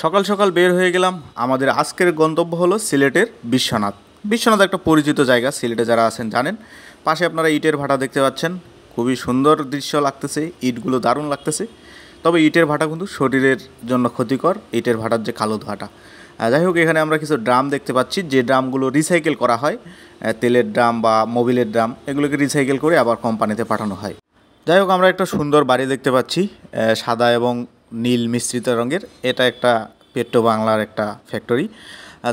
সকাল সকাল বের হয়ে গেলাম। আমাদের আজকের গন্তব্য হলো সিলেটের বিশ্বনাথ। বিশ্বনাথ একটা পরিচিত জায়গা, সিলেটে যারা আছেন জানেন। পাশে আপনারা ইটের ভাটা দেখতে পাচ্ছেন, খুবই সুন্দর দৃশ্য লাগতেছে, ইটগুলো দারুণ লাগতেছে। তবে ইটের ভাটা কিন্তু শরীরের জন্য ক্ষতিকর, ইটের ভাটার যে কালো ধোঁয়াটা। যাই হোক, এখানে আমরা কিছু ড্রাম দেখতে পাচ্ছি, যে ড্রামগুলো রিসাইকেল করা হয়, তেলের ড্রাম বা মোবিলের ড্রাম, এগুলোকে রিসাইকেল করে আবার কোম্পানিতে পাঠানো হয়। যাই হোক, আমরা একটা সুন্দর বাড়ি দেখতে পাচ্ছি, সাদা এবং নীল মিশ্রিত রঙের। এটা একটা পেট্রো বাংলার একটা ফ্যাক্টরি।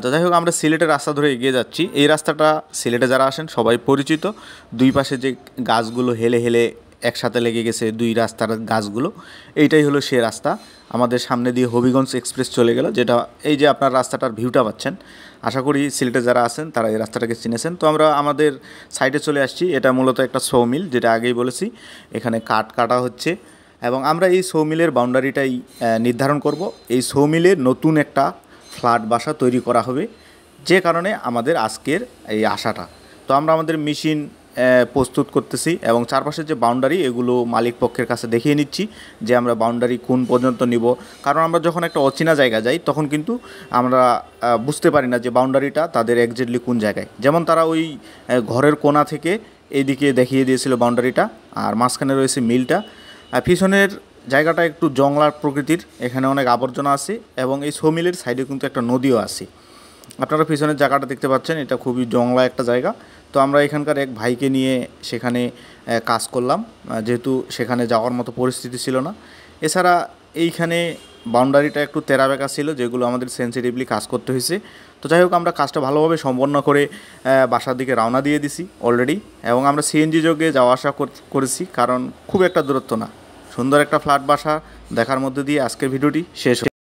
তো যাই হোক, আমরা সিলেটের রাস্তা ধরে এগিয়ে যাচ্ছি। এই রাস্তাটা সিলেটে যারা আসেন সবাই পরিচিত। দুই পাশে যে গাছগুলো হেলে হেলে একসাথে লেগে গেছে, দুই রাস্তার গাছগুলো, এইটাই হলো সে রাস্তা। আমাদের সামনে দিয়ে হবিগঞ্জ এক্সপ্রেস চলে গেল, যেটা এই যে আপনার রাস্তাটার ভিউটা পাচ্ছেন। আশা করি সিলেটে যারা আছেন তারা এই রাস্তাটাকে চিনেছেন। তো আমরা আমাদের সাইডে চলে আসছি। এটা মূলত একটা সো মিল, যেটা আগেই বলেছি, এখানে কাঠ কাটা হচ্ছে এবং আমরা এই সো মিলের বাউন্ডারিটাই নির্ধারণ করব। এই সো মিলের নতুন একটা ফ্ল্যাট বাসা তৈরি করা হবে, যে কারণে আমাদের আজকের এই আশাটা। তো আমরা আমাদের মেশিন প্রস্তুত করতেছি এবং চারপাশের যে বাউন্ডারি, এগুলো মালিক পক্ষের কাছে দেখিয়ে নিচ্ছি যে আমরা বাউন্ডারি কোন পর্যন্ত নিব। কারণ আমরা যখন একটা অচেনা জায়গা যাই, তখন কিন্তু আমরা বুঝতে পারি না যে বাউন্ডারিটা তাদের একজ্যাক্টলি কোন জায়গায়। যেমন তারা ওই ঘরের কোণা থেকে এইদিকে দেখিয়ে দিয়েছিল বাউন্ডারিটা, আর মাঝখানে রয়েছে মিলটা। পিছনের জায়গাটা একটু জংলার প্রকৃতির, এখানে অনেক আবর্জনা আছে এবং এই সো মিলের সাইডে কিন্তু একটা নদীও আছে। আপনারা পিছনের জায়গাটা দেখতে পাচ্ছেন, এটা খুবই জংলা একটা জায়গা। তো আমরা এখানকার এক ভাইকে নিয়ে সেখানে কাজ করলাম, যেহেতু সেখানে যাওয়ার মতো পরিস্থিতি ছিল না। এছাড়া এইখানে বাউন্ডারিটা একটু তেরাবেঁকা ছিল, যেগুলো আমাদের সেন্সিটিভলি কাজ করতে হয়েছে। তো যাই হোক, আমরা কাজটা ভালোভাবে সম্পন্ন করে বাসার দিকে রওনা দিয়ে দিছি অলরেডি, এবং আমরা সিএনজি যোগে যাওয়া আসা করেছি, কারণ খুব একটা দূরত্ব না। সুন্দর একটা ফ্ল্যাট বাসা দেখার মধ্যে দিয়ে আজকের ভিডিওটি শেষ।